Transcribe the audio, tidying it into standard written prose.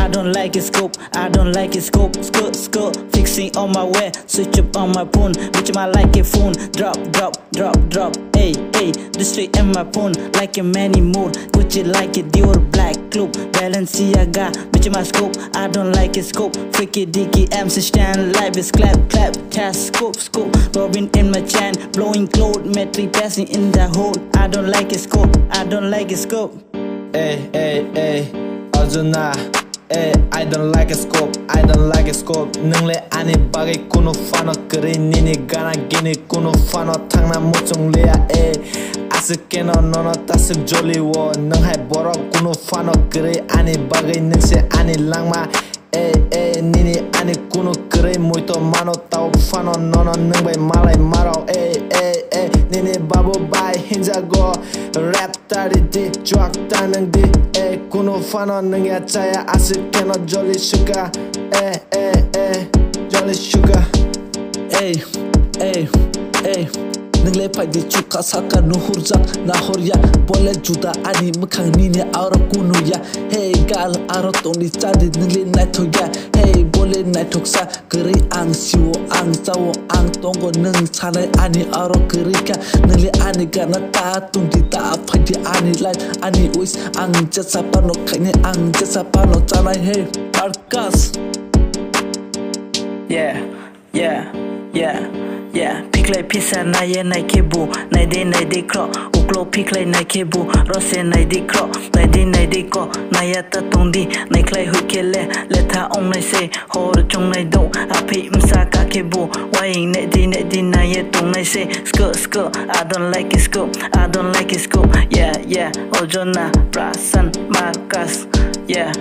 don't like it scope, I don't like it scope. Skirt, fixing on my way, switch up on my phone, which I like a phone. Drop, hey, this street in my phone, like a many more. Gucci like a Dior, black clove, balanciaga, bitch my scope, I don't like it scope. Freaky dicky MC stand live is clap, cast scope. Robin in my chain, blowing cloud, metric passing in the hole. I don't like it scope, I don't like it scope. Hey, ozuna. I don't like a scope, I don't like a scope. Nungle ani bagay kuno fano kere nini gana gini kuno fano tangna mochong lea. Asukeno nono tasuk jolly wo. Nung hai boro kuno fano kere ani bagay nungse ani langma. Nini ani kuno kere muito mano tau fano nono nung bay malay maro. Nini babu bay hinjago rap tari di juak tanang di. Kuno fano nung ya chaya asukeno jolly sugar. Jolly sugar. Nung le pai di chuka saka nuhur jak nahor ya. Boleh juda ani mekang nini aura kuno ya. Hey gal aro toni cadi nung le naito ya. Hey boleh naitok sa keri ang siwo ang zawo ang tongo nung sanai ani aro kerika. Nung le ani gana ta tundi ta pai di ani life ani uis ang jasa pano kayaknya ang jasa pano canai. Hey Marcus. Yeah, pick like pizza na ye na kebu, na de kro, uklo pick like na kebu, rose na de kro, na de ko, na ya ta tongdi, na klay hukele, leta ong na se, hor chong na do, api msaka kebu, waing na di na ye tong na se, skirt, I don't like it scoop, I don't like it scoop, yeah, ozuna, Prasan, Marcus, yeah.